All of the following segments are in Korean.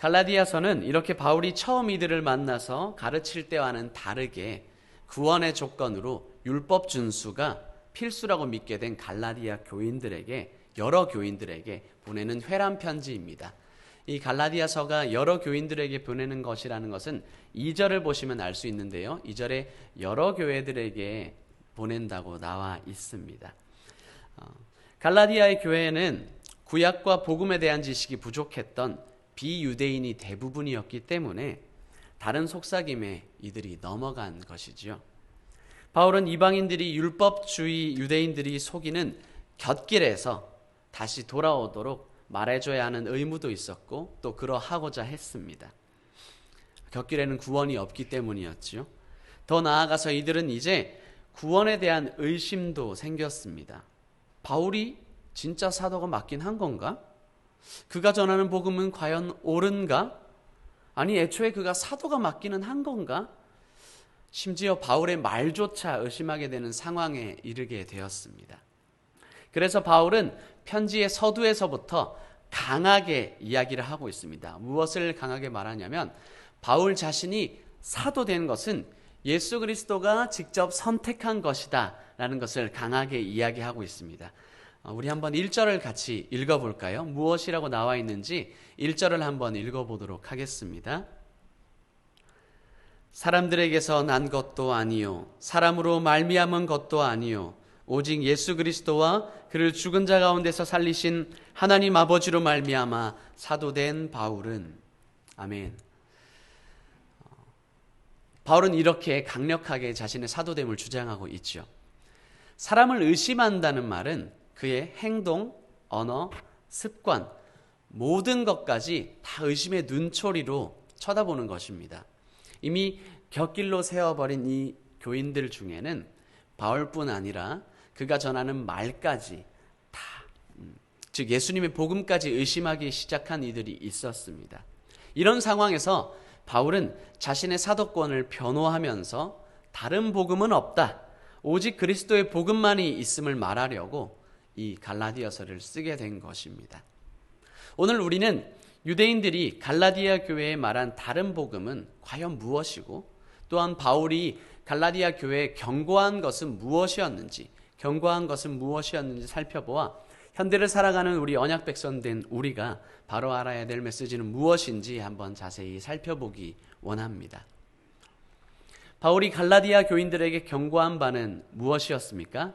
갈라디아서는 이렇게 바울이 처음 이들을 만나서 가르칠 때와는 다르게 구원의 조건으로 율법 준수가 필수라고 믿게 된 갈라디아 교인들에게, 여러 교인들에게 보내는 회람 편지입니다. 이 갈라디아서가 여러 교인들에게 보내는 것이라는 것은 2절을 보시면 알 수 있는데요. 2절에 여러 교회들에게 보낸다고 나와 있습니다. 갈라디아의 교회는 구약과 복음에 대한 지식이 부족했던 비유대인이 대부분이었기 때문에 다른 속삭임에 이들이 넘어간 것이지요. 바울은 이방인들이 율법주의 유대인들이 속이는 곁길에서 다시 돌아오도록 말해줘야 하는 의무도 있었고 또 그러하고자 했습니다. 곁길에는 구원이 없기 때문이었지요. 더 나아가서 이들은 이제 구원에 대한 의심도 생겼습니다. 바울이 진짜 사도가 맞긴 한 건가? 그가 전하는 복음은 과연 옳은가? 아니 애초에 그가 사도가 맞기는 한 건가? 심지어 바울의 말조차 의심하게 되는 상황에 이르게 되었습니다. 그래서 바울은 편지의 서두에서부터 강하게 이야기를 하고 있습니다. 무엇을 강하게 말하냐면 바울 자신이 사도된 것은 예수 그리스도가 직접 선택한 것이다 라는 것을 강하게 이야기하고 있습니다. 우리 한번 1절을 같이 읽어볼까요? 무엇이라고 나와 있는지 1절을 한번 읽어보도록 하겠습니다. 사람들에게서 난 것도 아니요 사람으로 말미암은 것도 아니요 오직 예수 그리스도와 그를 죽은 자 가운데서 살리신 하나님 아버지로 말미암아 사도된 바울은. 아멘. 바울은 이렇게 강력하게 자신의 사도됨을 주장하고 있죠. 사람을 의심한다는 말은 그의 행동, 언어, 습관, 모든 것까지 다 의심의 눈초리로 쳐다보는 것입니다. 이미 곁길로 세워버린 이 교인들 중에는 바울뿐 아니라 그가 전하는 말까지 다, 즉 예수님의 복음까지 의심하기 시작한 이들이 있었습니다. 이런 상황에서 바울은 자신의 사도권을 변호하면서 다른 복음은 없다, 오직 그리스도의 복음만이 있음을 말하려고 이 갈라디아서를 쓰게 된 것입니다. 오늘 우리는 유대인들이 갈라디아 교회에 말한 다른 복음은 과연 무엇이고 또한 바울이 갈라디아 교회에 경고한 것은 무엇이었는지 살펴보아 현대를 살아가는 우리 언약 백성된 우리가 바로 알아야 될 메시지는 무엇인지 한번 자세히 살펴보기 원합니다. 바울이 갈라디아 교인들에게 경고한 바는 무엇이었습니까?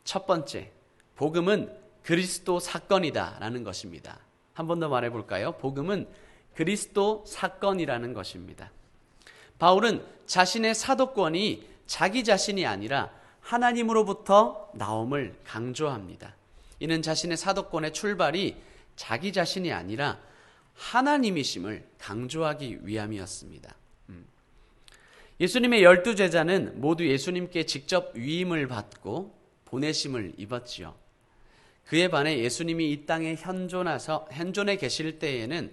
첫 번째, 복음은 그리스도 사건이다 라는 것입니다. 한 번 더 말해볼까요? 복음은 그리스도 사건이라는 것입니다. 바울은 자신의 사도권이 자기 자신이 아니라 하나님으로부터 나옴을 강조합니다. 이는 자신의 사도권의 출발이 자기 자신이 아니라 하나님이심을 강조하기 위함이었습니다. 예수님의 12제자는 모두 예수님께 직접 위임을 받고 보내심을 입었지요. 그에 반해 예수님이 이 땅에 현존해 계실 때에는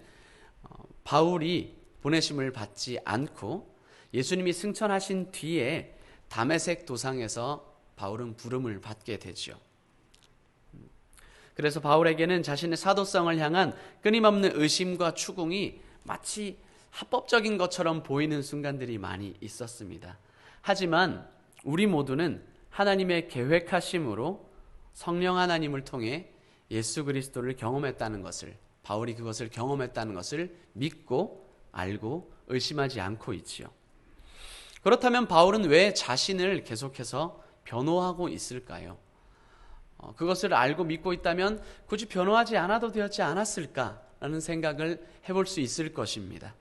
바울이 보내심을 받지 않고 예수님이 승천하신 뒤에 다메섹 도상에서 바울은 부름을 받게 되죠. 그래서 바울에게는 자신의 사도성을 향한 끊임없는 의심과 추궁이 마치 합법적인 것처럼 보이는 순간들이 많이 있었습니다. 하지만 우리 모두는 하나님의 계획하심으로 성령 하나님을 통해 예수 그리스도를 경험했다는 것을, 바울이 그것을 경험했다는 것을 믿고 알고 의심하지 않고 있지요. 그렇다면 바울은 왜 자신을 계속해서 변호하고 있을까요? 그것을 알고 믿고 있다면 굳이 변호하지 않아도 되었지 않았을까라는 생각을 해볼 수 있을 것입니다.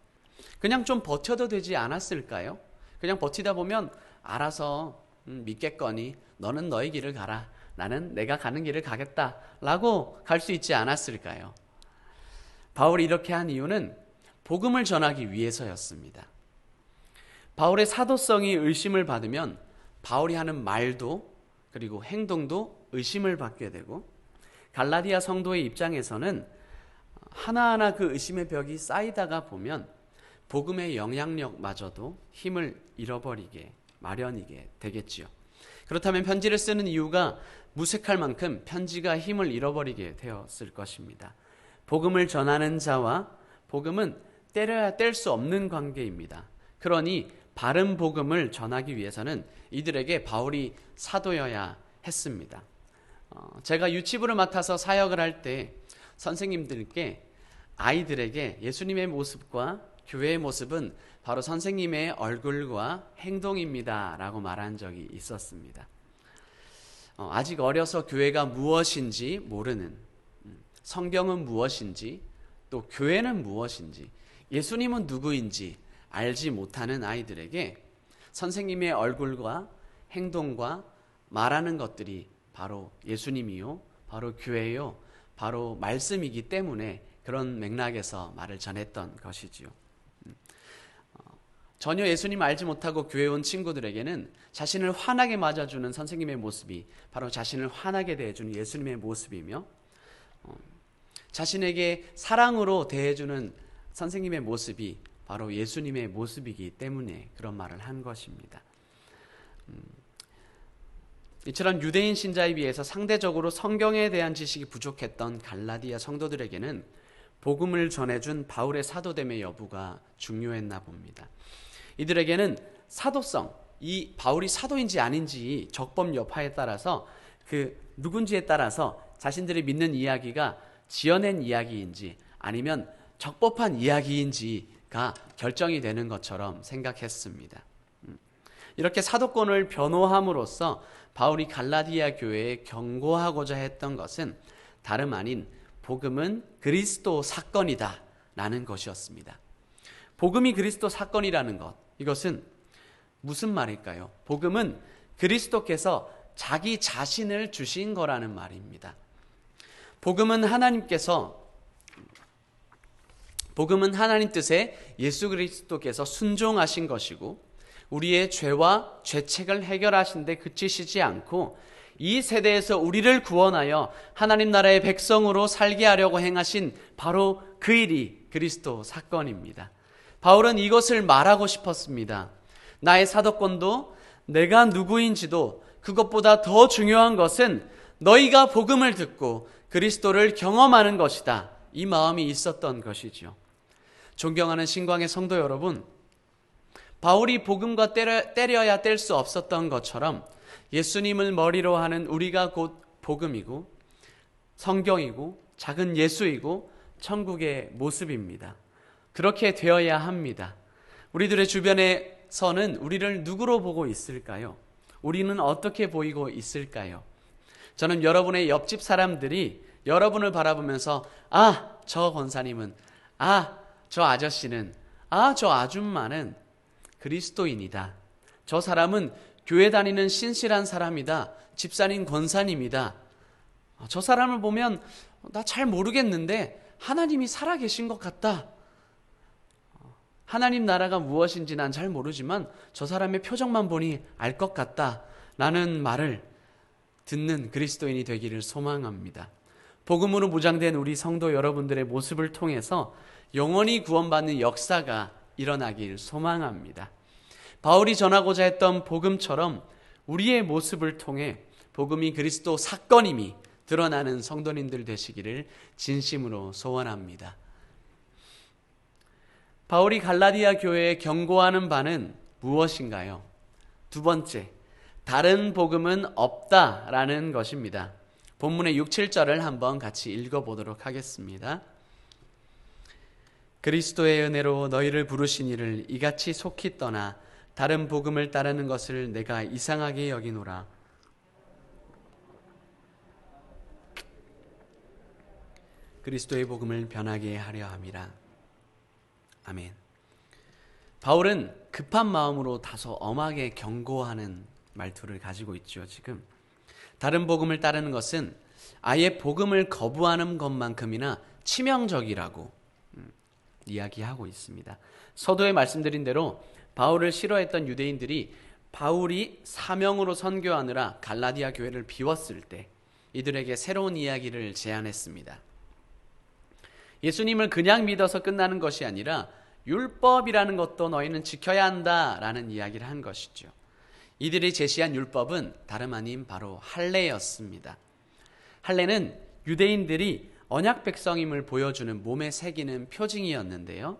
그냥 좀 버텨도 되지 않았을까요? 그냥 버티다 보면 알아서 믿겠거니 너는 너의 길을 가라, 나는 내가 가는 길을 가겠다라고 갈 수 있지 않았을까요? 바울이 이렇게 한 이유는 복음을 전하기 위해서였습니다. 바울의 사도성이 의심을 받으면 바울이 하는 말도 그리고 행동도 의심을 받게 되고, 갈라디아 성도의 입장에서는 하나하나 그 의심의 벽이 쌓이다가 보면 복음의 영향력마저도 힘을 잃어버리게 마련이게 되겠지요. 그렇다면 편지를 쓰는 이유가 무색할 만큼 편지가 힘을 잃어버리게 되었을 것입니다. 복음을 전하는 자와 복음은 때려야 뗄 수 없는 관계입니다. 그러니 바른 복음을 전하기 위해서는 이들에게 바울이 사도여야 했습니다. 제가 유치부를 맡아서 사역을 할 때 선생님들께 아이들에게 예수님의 모습과 교회의 모습은 바로 선생님의 얼굴과 행동입니다 라고 말한 적이 있었습니다. 아직 어려서 교회가 무엇인지 모르는, 성경은 무엇인지, 또 교회는 무엇인지, 예수님은 누구인지 알지 못하는 아이들에게 선생님의 얼굴과 행동과 말하는 것들이 바로 예수님이요, 바로 교회요, 바로 말씀이기 때문에 그런 맥락에서 말을 전했던 것이지요. 전혀 예수님 알지 못하고 교회에 온 친구들에게는 자신을 환하게 맞아주는 선생님의 모습이 바로 자신을 환하게 대해주는 예수님의 모습이며, 자신에게 사랑으로 대해주는 선생님의 모습이 바로 예수님의 모습이기 때문에 그런 말을 한 것입니다. 이처럼 유대인 신자에 비해서 상대적으로 성경에 대한 지식이 부족했던 갈라디아 성도들에게는 복음을 전해준 바울의 사도됨의 여부가 중요했나 봅니다. 이들에게는 사도성, 이 바울이 사도인지 아닌지 적법 여파에 따라서 누군지에 따라서 자신들이 믿는 이야기가 지어낸 이야기인지 아니면 적법한 이야기인지가 결정이 되는 것처럼 생각했습니다. 이렇게 사도권을 변호함으로써 바울이 갈라디아 교회에 경고하고자 했던 것은 다름 아닌 복음은 그리스도 사건이다 라는 것이었습니다. 복음이 그리스도 사건이라는 것, 이것은 무슨 말일까요? 복음은 그리스도께서 자기 자신을 주신 거라는 말입니다. 복음은 하나님 뜻에 예수 그리스도께서 순종하신 것이고 우리의 죄와 죄책을 해결하신 데 그치시지 않고 이 세대에서 우리를 구원하여 하나님 나라의 백성으로 살게 하려고 행하신 바로 그 일이 그리스도 사건입니다. 바울은 이것을 말하고 싶었습니다. 나의 사도권도 내가 누구인지도 그것보다 더 중요한 것은 너희가 복음을 듣고 그리스도를 경험하는 것이다. 이 마음이 있었던 것이죠. 존경하는 신광의 성도 여러분, 바울이 복음과 때려야 뗄 수 없었던 것처럼 예수님을 머리로 하는 우리가 곧 복음이고 성경이고 작은 예수이고 천국의 모습입니다. 그렇게 되어야 합니다. 우리들의 주변에서는 우리를 누구로 보고 있을까요? 우리는 어떻게 보이고 있을까요? 저는 여러분의 옆집 사람들이 여러분을 바라보면서 저 권사님은, 저 아저씨는, 저 아줌마는 그리스도인이다. 저 사람은 교회 다니는 신실한 사람이다. 집사님 권사님이다. 저 사람을 보면 나 잘 모르겠는데 하나님이 살아계신 것 같다. 하나님 나라가 무엇인지 난 잘 모르지만 저 사람의 표정만 보니 알 것 같다. 라는 말을 듣는 그리스도인이 되기를 소망합니다. 복음으로 무장된 우리 성도 여러분들의 모습을 통해서 영원히 구원받는 역사가 일어나길 소망합니다. 바울이 전하고자 했던 복음처럼 우리의 모습을 통해 복음이 그리스도 사건임이 드러나는 성도님들 되시기를 진심으로 소원합니다. 바울이 갈라디아 교회에 경고하는 바는 무엇인가요? 두 번째, 다른 복음은 없다라는 것입니다. 본문의 6, 7절을 한번 같이 읽어보도록 하겠습니다. 그리스도의 은혜로 너희를 부르신 이를 이같이 속히 떠나 다른 복음을 따르는 것을 내가 이상하게 여기노라. 그리스도의 복음을 변하게 하려 함이라. 아멘. 바울은 급한 마음으로 다소 엄하게 경고하는 말투를 가지고 있죠. 지금 다른 복음을 따르는 것은 아예 복음을 거부하는 것만큼이나 치명적이라고 이야기하고 있습니다. 서두에 말씀드린 대로 바울을 싫어했던 유대인들이 바울이 사명으로 선교하느라 갈라디아 교회를 비웠을 때 이들에게 새로운 이야기를 제안했습니다. 예수님을 그냥 믿어서 끝나는 것이 아니라 율법이라는 것도 너희는 지켜야 한다라는 이야기를 한 것이죠. 이들이 제시한 율법은 다름 아닌 바로 할례였습니다. 할례는 유대인들이 언약 백성임을 보여주는 몸에 새기는 표징이었는데요.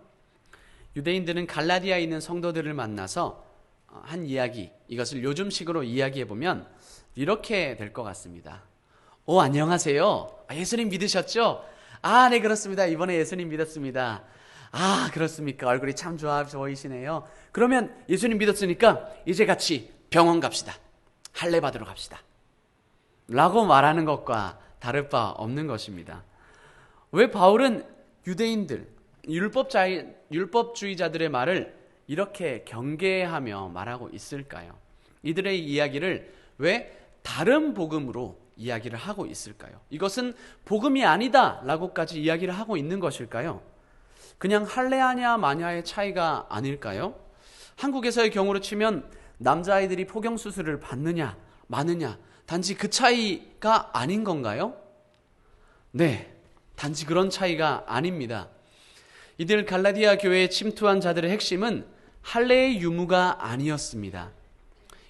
유대인들은 갈라디아에 있는 성도들을 만나서 한 이야기, 이것을 요즘식으로 이야기해보면 이렇게 될 것 같습니다. 안녕하세요. 예수님 믿으셨죠? 네, 그렇습니다. 이번에 예수님 믿었습니다. 그렇습니까? 얼굴이 참 좋아 보이시네요. 그러면 예수님 믿었으니까 이제 같이 병원 갑시다. 할례 받으러 갑시다. 라고 말하는 것과 다를 바 없는 것입니다. 왜 바울은 유대인들, 율법주의자들의 말을 이렇게 경계하며 말하고 있을까요? 이들의 이야기를 왜 다른 복음으로 이야기를 하고 있을까요? 이것은 복음이 아니다 라고까지 이야기를 하고 있는 것일까요? 그냥 할례하냐 마냐의 차이가 아닐까요? 한국에서의 경우로 치면 남자아이들이 포경수술을 받느냐 마느냐 단지 그 차이가 아닌 건가요? 네, 단지 그런 차이가 아닙니다. 이들 갈라디아 교회에 침투한 자들의 핵심은 할례의 유무가 아니었습니다.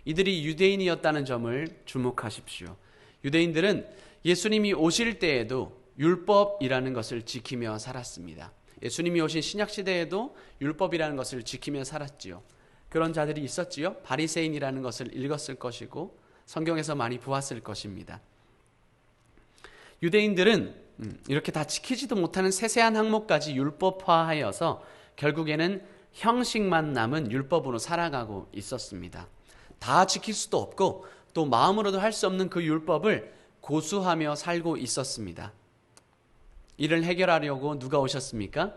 이들이 유대인이었다는 점을 주목하십시오. 유대인들은 예수님이 오실 때에도 율법이라는 것을 지키며 살았습니다. 예수님이 오신 신약시대에도 율법이라는 것을 지키며 살았지요. 그런 자들이 있었지요. 바리새인이라는 것을 읽었을 것이고 성경에서 많이 보았을 것입니다. 유대인들은 이렇게 다 지키지도 못하는 세세한 항목까지 율법화하여서 결국에는 형식만 남은 율법으로 살아가고 있었습니다. 다 지킬 수도 없고 또 마음으로도 할 수 없는 그 율법을 고수하며 살고 있었습니다. 이를 해결하려고 누가 오셨습니까?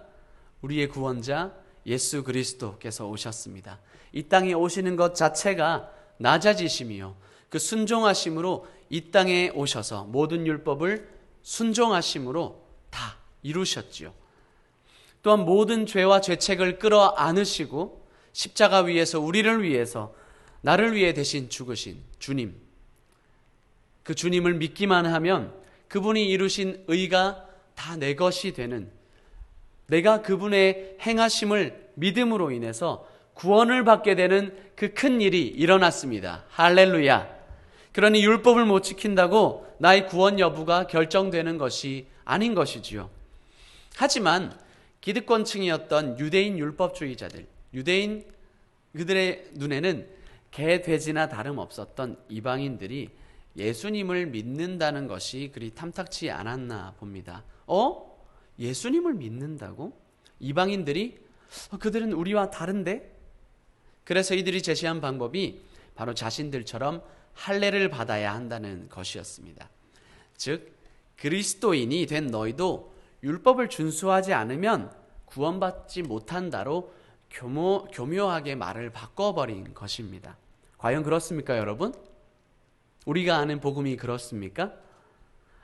우리의 구원자 예수 그리스도께서 오셨습니다. 이 땅에 오시는 것 자체가 낮아지심이요, 그 순종하심으로 이 땅에 오셔서 모든 율법을 순종하심으로 다 이루셨지요. 또한 모든 죄와 죄책을 끌어안으시고 십자가 위에서 우리를 위해서 나를 위해 대신 죽으신 주님, 그 주님을 믿기만 하면 그분이 이루신 의가 다 내 것이 되는, 내가 그분의 행하심을 믿음으로 인해서 구원을 받게 되는 그 큰 일이 일어났습니다. 할렐루야. 그러니 율법을 못 지킨다고 나의 구원 여부가 결정되는 것이 아닌 것이지요. 하지만 기득권층이었던 유대인 율법주의자들, 유대인 그들의 눈에는 개, 돼지나 다름없었던 이방인들이 예수님을 믿는다는 것이 그리 탐탁치 않았나 봅니다. 예수님을 믿는다고? 이방인들이? 그들은 우리와 다른데? 그래서 이들이 제시한 방법이 바로 자신들처럼 할례를 받아야 한다는 것이었습니다. 즉 그리스도인이 된 너희도 율법을 준수하지 않으면 구원받지 못한다로 교묘하게 말을 바꿔버린 것입니다. 과연 그렇습니까, 여러분? 우리가 아는 복음이 그렇습니까?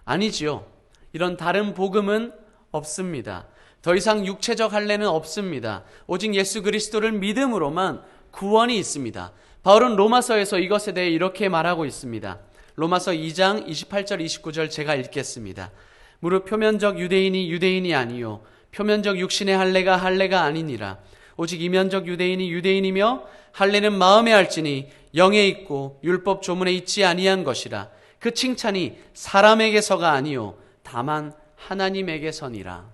아니지요. 이런 다른 복음은 없습니다. 더 이상 육체적 할례는 없습니다. 오직 예수 그리스도를 믿음으로만 구원이 있습니다. 바울은 로마서에서 이것에 대해 이렇게 말하고 있습니다. 로마서 2장 28절 29절 제가 읽겠습니다. 무릇 표면적 유대인이 유대인이 아니요 표면적 육신의 할례가 아니니라. 오직 이면적 유대인이 유대인이며 할례는 마음에 할지니 영에 있고 율법 조문에 있지 아니한 것이라. 그 칭찬이 사람에게서가 아니요 다만 하나님에게서니라.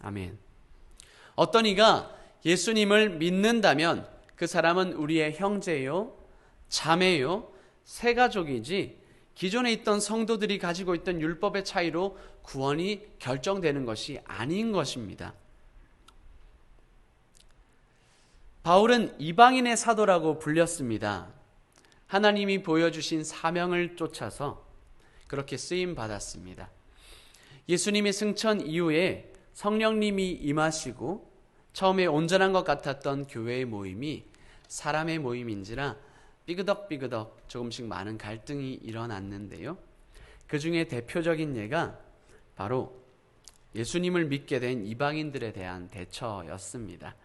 아멘. 어떤 이가 예수님을 믿는다면 그 사람은 우리의 형제요, 자매요, 새가족이지 기존에 있던 성도들이 가지고 있던 율법의 차이로 구원이 결정되는 것이 아닌 것입니다. 바울은 이방인의 사도라고 불렸습니다. 하나님이 보여주신 사명을 쫓아서 그렇게 쓰임 받았습니다. 예수님의 승천 이후에 성령님이 임하시고 처음에 온전한 것 같았던 교회의 모임이 사람의 모임인지라 삐그덕삐그덕 조금씩 많은 갈등이 일어났는데요. 그 중에 대표적인 예가 바로 예수님을 믿게 된 이방인들에 대한 대처였습니다.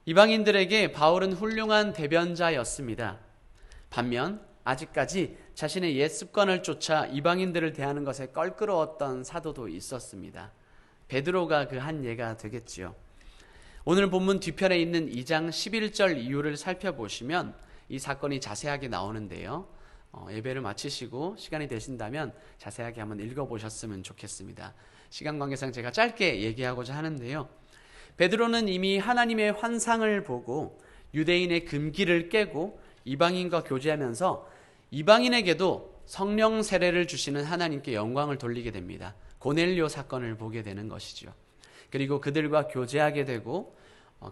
이방인들에게 바울은 훌륭한 대변자였습니다. 반면 아직까지 자신의 옛 습관을 쫓아 이방인들을 대하는 것에 껄끄러웠던 사도도 있었습니다. 베드로가 그 한 예가 되겠지요. 오늘 본문 뒤편에 있는 2장 11절 이후를 살펴보시면 이 사건이 자세하게 나오는데요. 예배를 마치시고 시간이 되신다면 자세하게 한번 읽어보셨으면 좋겠습니다. 시간 관계상 제가 짧게 얘기하고자 하는데요. 베드로는 이미 하나님의 환상을 보고 유대인의 금기를 깨고 이방인과 교제하면서 이방인에게도 성령 세례를 주시는 하나님께 영광을 돌리게 됩니다. 고넬료 사건을 보게 되는 것이죠. 그리고 그들과 교제하게 되고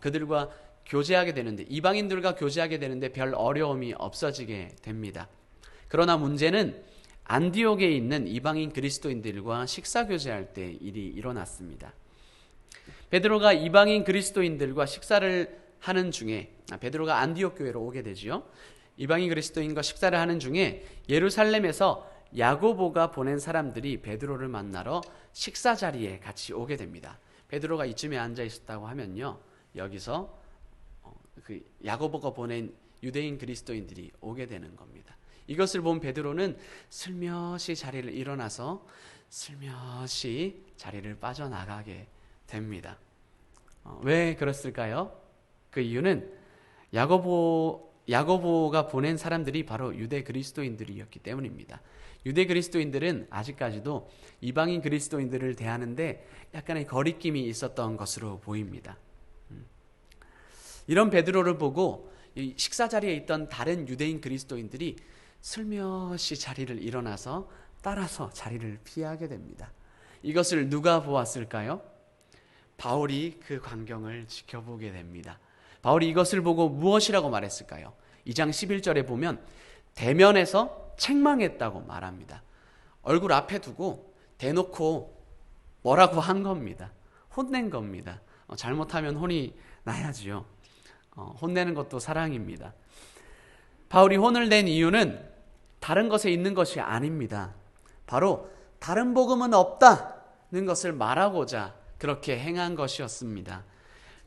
그들과 교제하게 되는데 이방인들과 교제하게 되는데 별 어려움이 없어지게 됩니다. 그러나 문제는 안디옥에 있는 이방인 그리스도인들과 식사 교제할 때 일이 일어났습니다. 베드로가 이방인 그리스도인들과 식사를 하는 중에 베드로가 안디옥 교회로 오게 되지요. 이방인 그리스도인과 식사를 하는 중에 예루살렘에서 야고보가 보낸 사람들이 베드로를 만나러 식사 자리에 같이 오게 됩니다. 베드로가 이쯤에 앉아 있었다고 하면요, 여기서 그 야고보가 보낸 유대인 그리스도인들이 오게 되는 겁니다. 이것을 본 베드로는 슬며시 자리를 일어나서 슬며시 자리를 빠져나가게 됩니다. 왜 그랬을까요? 그 이유는 야고보가 보낸 사람들이 바로 유대 그리스도인들이었기 때문입니다. 유대 그리스도인들은 아직까지도 이방인 그리스도인들을 대하는데 약간의 거리낌이 있었던 것으로 보입니다. 이런 베드로를 보고 이 식사 자리에 있던 다른 유대인 그리스도인들이 슬며시 자리를 일어나서 따라서 자리를 피하게 됩니다. 이것을 누가 보았을까요? 바울이 그 광경을 지켜보게 됩니다. 바울이 이것을 보고 무엇이라고 말했을까요? 2장 11절에 보면 대면에서 책망했다고 말합니다. 얼굴 앞에 두고 대놓고 뭐라고 한 겁니다. 혼낸 겁니다. 잘못하면 혼이 나야지요. 혼내는 것도 사랑입니다. 바울이 혼을 낸 이유는 다른 것에 있는 것이 아닙니다. 바로 다른 복음은 없다는 것을 말하고자 그렇게 행한 것이었습니다.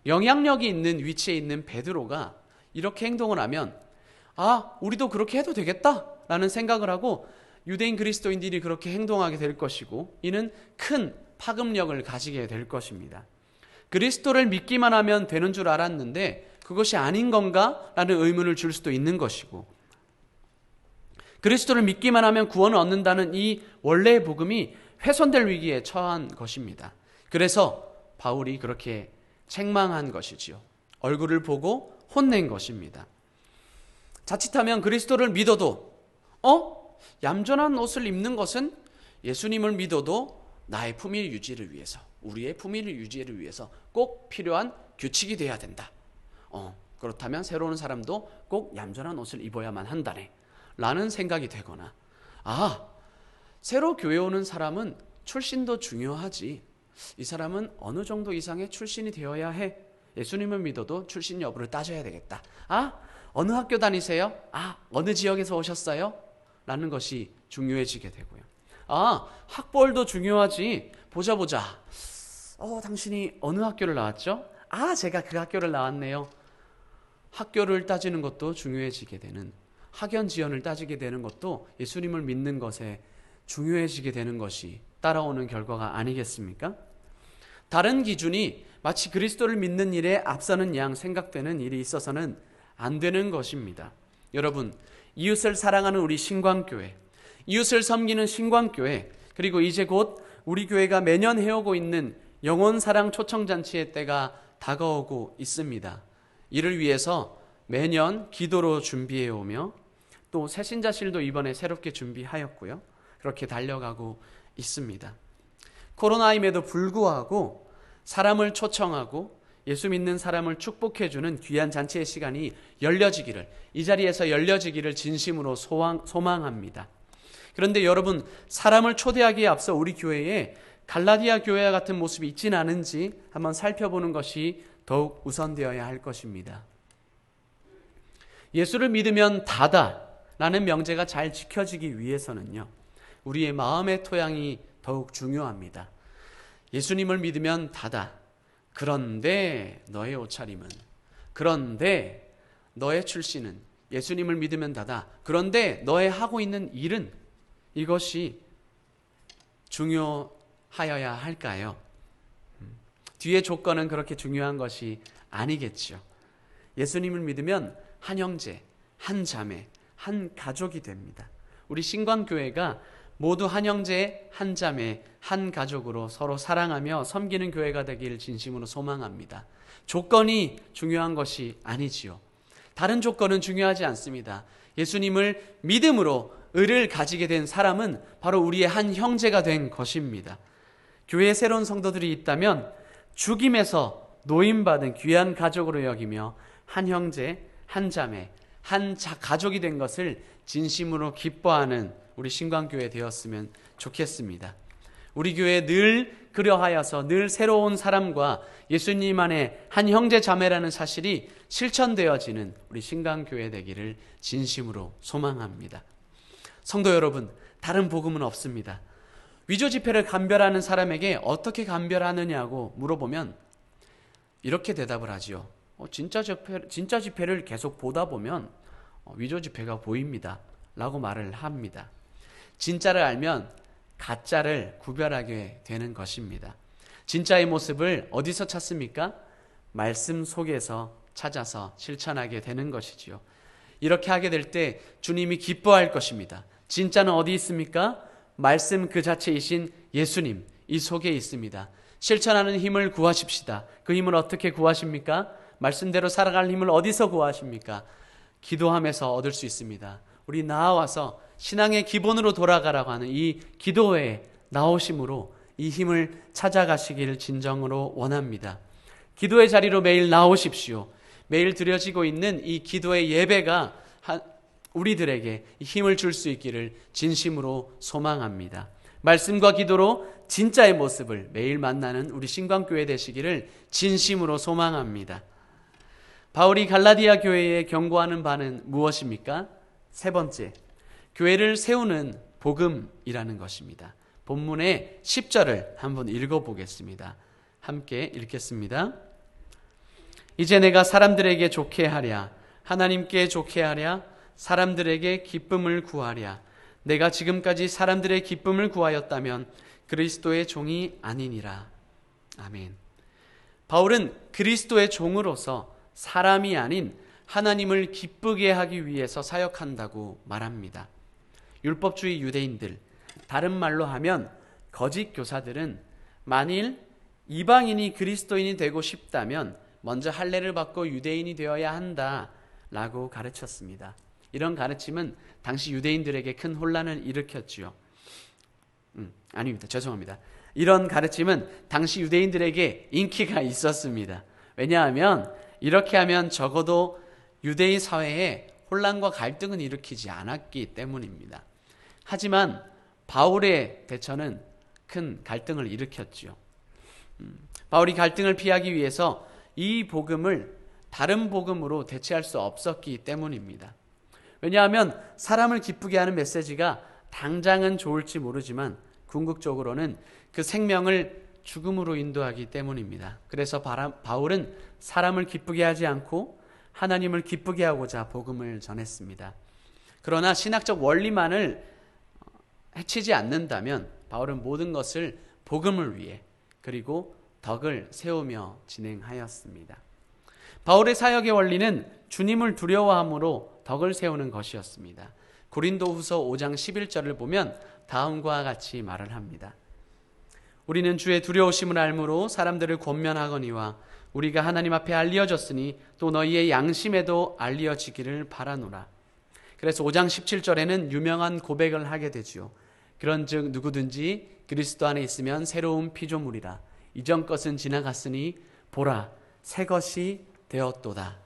영향력이 있는 위치에 있는 베드로가 이렇게 행동을 하면 우리도 그렇게 해도 되겠다라는 생각을 하고 유대인 그리스도인들이 그렇게 행동하게 될 것이고 이는 큰 파급력을 가지게 될 것입니다. 그리스도를 믿기만 하면 되는 줄 알았는데 그것이 아닌 건가? 라는 의문을 줄 수도 있는 것이고 그리스도를 믿기만 하면 구원을 얻는다는 이 원래의 복음이 훼손될 위기에 처한 것입니다. 그래서 바울이 그렇게 책망한 것이지요. 얼굴을 보고 혼낸 것입니다. 자칫하면 그리스도를 믿어도 얌전한 옷을 입는 것은 예수님을 믿어도 나의 품위 유지를 위해서 우리의 품위 유지를 위해서 꼭 필요한 규칙이 돼야 된다. 그렇다면 새로운 사람도 꼭 얌전한 옷을 입어야만 한다네 라는 생각이 되거나 새로 교회 오는 사람은 출신도 중요하지 이 사람은 어느 정도 이상의 출신이 되어야 해 예수님을 믿어도 출신 여부를 따져야 되겠다. 어느 학교 다니세요? 어느 지역에서 오셨어요? 라는 것이 중요해지게 되고요. 학벌도 중요하지 보자 당신이 어느 학교를 나왔죠? 제가 그 학교를 나왔네요. 학교를 따지는 것도 중요해지게 되는 학연 지연을 따지게 되는 것도 예수님을 믿는 것에 중요해지게 되는 것이 따라오는 결과가 아니겠습니까? 다른 기준이 마치 그리스도를 믿는 일에 앞서는 양 생각되는 일이 있어서는 안 되는 것입니다. 여러분, 이웃을 사랑하는 우리 신광교회, 이웃을 섬기는 신광교회, 그리고 이제 곧 우리 교회가 매년 해오고 있는 영혼사랑 초청잔치의 때가 다가오고 있습니다. 이를 위해서 매년 기도로 준비해오며 또 새신자실도 이번에 새롭게 준비하였고요. 그렇게 달려가고 있습니다. 코로나임에도 불구하고 사람을 초청하고 예수 믿는 사람을 축복해주는 귀한 잔치의 시간이 열려지기를, 이 자리에서 열려지기를 진심으로 소망합니다. 그런데 여러분, 사람을 초대하기에 앞서 우리 교회에 갈라디아 교회와 같은 모습이 있지는 않은지 한번 살펴보는 것이 더욱 우선되어야 할 것입니다. 예수를 믿으면 다다라는 명제가 잘 지켜지기 위해서는요, 우리의 마음의 토양이 더욱 중요합니다. 예수님을 믿으면 다다. 그런데 너의 옷차림은, 그런데 너의 출신은, 예수님을 믿으면 다다. 그런데 너의 하고 있는 일은, 이것이 중요하여야 할까요? 뒤의 조건은 그렇게 중요한 것이 아니겠죠. 예수님을 믿으면 한 형제, 한 자매, 한 가족이 됩니다. 우리 신광교회가 모두 한 형제, 한 자매, 한 가족으로 서로 사랑하며 섬기는 교회가 되길 진심으로 소망합니다. 조건이 중요한 것이 아니지요. 다른 조건은 중요하지 않습니다. 예수님을 믿음으로 의를 가지게 된 사람은 바로 우리의 한 형제가 된 것입니다. 교회에 새로운 성도들이 있다면 죽임에서 노임받은 귀한 가족으로 여기며 한 형제, 한 자매, 한 가족이 된 것을 진심으로 기뻐하는 우리 신광교회 되었으면 좋겠습니다. 우리 교회에 늘 그러하여서 늘 새로운 사람과 예수님 안에 한 형제 자매라는 사실이 실천되어지는 우리 신광교회 되기를 진심으로 소망합니다. 성도 여러분, 다른 복음은 없습니다. 위조 지폐를 감별하는 사람에게 어떻게 감별하느냐고 물어보면 이렇게 대답을 하지요. 진짜 지폐를 계속 보다 보면 위조 지폐가 보입니다. 라고 말을 합니다. 진짜를 알면 가짜를 구별하게 되는 것입니다. 진짜의 모습을 어디서 찾습니까? 말씀 속에서 찾아서 실천하게 되는 것이지요. 이렇게 하게 될 때 주님이 기뻐할 것입니다. 진짜는 어디 있습니까? 말씀 그 자체이신 예수님 이 속에 있습니다. 실천하는 힘을 구하십시다. 그 힘을 어떻게 구하십니까? 말씀대로 살아갈 힘을 어디서 구하십니까? 기도하면서 얻을 수 있습니다. 우리 나와서 신앙의 기본으로 돌아가라고 하는 이 기도회에 나오심으로 이 힘을 찾아가시기를 진정으로 원합니다. 기도의 자리로 매일 나오십시오. 매일 드려지고 있는 이 기도의 예배가 우리들에게 힘을 줄 수 있기를 진심으로 소망합니다. 말씀과 기도로 진짜의 모습을 매일 만나는 우리 신광교회 되시기를 진심으로 소망합니다. 바울이 갈라디아 교회에 경고하는 바는 무엇입니까? 세 번째, 교회를 세우는 복음이라는 것입니다. 본문의 10절을 한번 읽어보겠습니다. 함께 읽겠습니다. 이제 내가 사람들에게 좋게 하랴, 하나님께 좋게 하랴, 사람들에게 기쁨을 구하랴. 내가 지금까지 사람들의 기쁨을 구하였다면 그리스도의 종이 아니니라. 아멘. 바울은 그리스도의 종으로서 사람이 아닌 하나님을 기쁘게 하기 위해서 사역한다고 말합니다. 율법주의 유대인들, 다른 말로 하면 거짓 교사들은 만일 이방인이 그리스도인이 되고 싶다면 먼저 할례를 받고 유대인이 되어야 한다라고 가르쳤습니다. 이런 가르침은 당시 유대인들에게 큰 혼란을 일으켰지요. 아닙니다. 죄송합니다. 이런 가르침은 당시 유대인들에게 인기가 있었습니다. 왜냐하면 이렇게 하면 적어도 유대인 사회에 혼란과 갈등은 일으키지 않았기 때문입니다. 하지만 바울의 대처는 큰 갈등을 일으켰지요. 바울이 갈등을 피하기 위해서 이 복음을 다른 복음으로 대체할 수 없었기 때문입니다. 왜냐하면 사람을 기쁘게 하는 메시지가 당장은 좋을지 모르지만 궁극적으로는 그 생명을 죽음으로 인도하기 때문입니다. 그래서 바울은 사람을 기쁘게 하지 않고 하나님을 기쁘게 하고자 복음을 전했습니다. 그러나 신학적 원리만을 해치지 않는다면 바울은 모든 것을 복음을 위해 그리고 덕을 세우며 진행하였습니다. 바울의 사역의 원리는 주님을 두려워함으로 덕을 세우는 것이었습니다. 고린도후서 5장 11절을 보면 다음과 같이 말을 합니다. 우리는 주의 두려우심을 알므로 사람들을 권면하거니와 우리가 하나님 앞에 알려졌으니 또 너희의 양심에도 알려지기를 바라노라. 그래서 5장 17절에는 유명한 고백을 하게 되지요. 그런즉 누구든지 그리스도 안에 있으면 새로운 피조물이라. 이전 것은 지나갔으니 보라 새 것이 되었도다.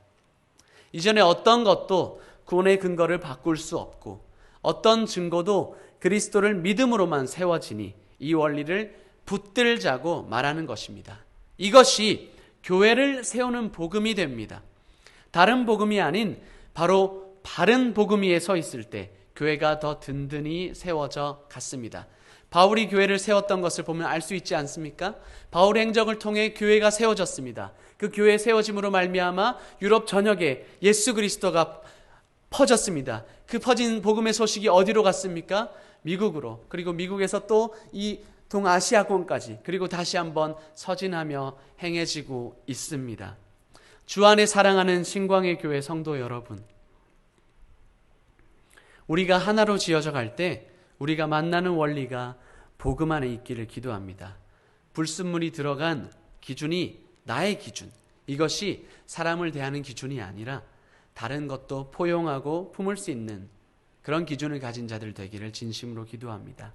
이전에 어떤 것도 구원의 근거를 바꿀 수 없고 어떤 증거도 그리스도를 믿음으로만 세워지니 이 원리를 붙들자고 말하는 것입니다. 이것이 교회를 세우는 복음이 됩니다. 다른 복음이 아닌 바로 바른 복음 위에 서 있을 때 교회가 더 든든히 세워져 갔습니다. 바울이 교회를 세웠던 것을 보면 알 수 있지 않습니까? 바울의 행적을 통해 교회가 세워졌습니다. 그 교회 세워짐으로 말미암아 유럽 전역에 예수 그리스도가 퍼졌습니다. 그 퍼진 복음의 소식이 어디로 갔습니까? 미국으로. 그리고 미국에서 또 이 동아시아권까지 그리고 다시 한번 서진하며 행해지고 있습니다. 주 안에 사랑하는 신광의 교회 성도 여러분, 우리가 하나로 지어져 갈 때 우리가 만나는 원리가 복음 안에 있기를 기도합니다. 불순물이 들어간 기준이 나의 기준, 이것이 사람을 대하는 기준이 아니라 다른 것도 포용하고 품을 수 있는 그런 기준을 가진 자들 되기를 진심으로 기도합니다.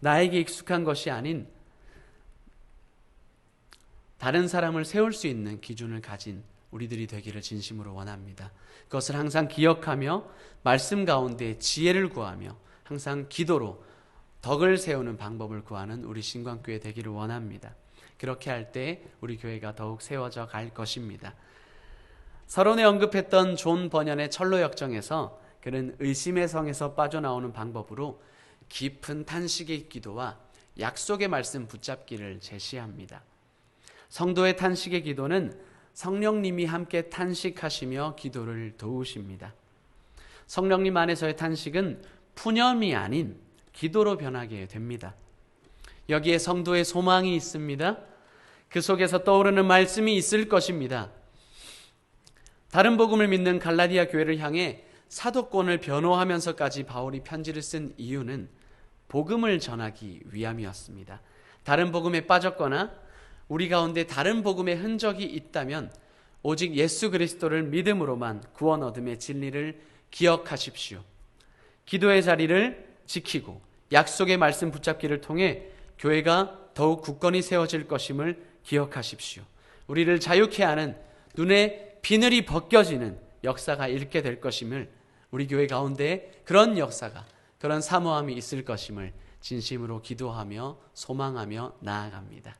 나에게 익숙한 것이 아닌 다른 사람을 세울 수 있는 기준을 가진 우리들이 되기를 진심으로 원합니다. 그것을 항상 기억하며 말씀 가운데 지혜를 구하며 항상 기도로 덕을 세우는 방법을 구하는 우리 신광교회 되기를 원합니다. 그렇게 할 때 우리 교회가 더욱 세워져 갈 것입니다. 서론에 언급했던 존 버년의 철로 역정에서 그는 의심의 성에서 빠져나오는 방법으로 깊은 탄식의 기도와 약속의 말씀 붙잡기를 제시합니다. 성도의 탄식의 기도는 성령님이 함께 탄식하시며 기도를 도우십니다. 성령님 안에서의 탄식은 푸념이 아닌 기도로 변하게 됩니다. 여기에 성도의 소망이 있습니다. 그 속에서 떠오르는 말씀이 있을 것입니다. 다른 복음을 믿는 갈라디아 교회를 향해 사도권을 변호하면서까지 바울이 편지를 쓴 이유는 복음을 전하기 위함이었습니다. 다른 복음에 빠졌거나 우리 가운데 다른 복음의 흔적이 있다면 오직 예수 그리스도를 믿음으로만 구원 얻음의 진리를 기억하십시오. 기도의 자리를 지키고 약속의 말씀 붙잡기를 통해 교회가 더욱 굳건히 세워질 것임을 기억하십시오. 우리를 자유케 하는 눈에 비늘이 벗겨지는 역사가 있게 될 것임을, 우리 교회 가운데 그런 역사가, 그런 사모함이 있을 것임을 진심으로 기도하며 소망하며 나아갑니다.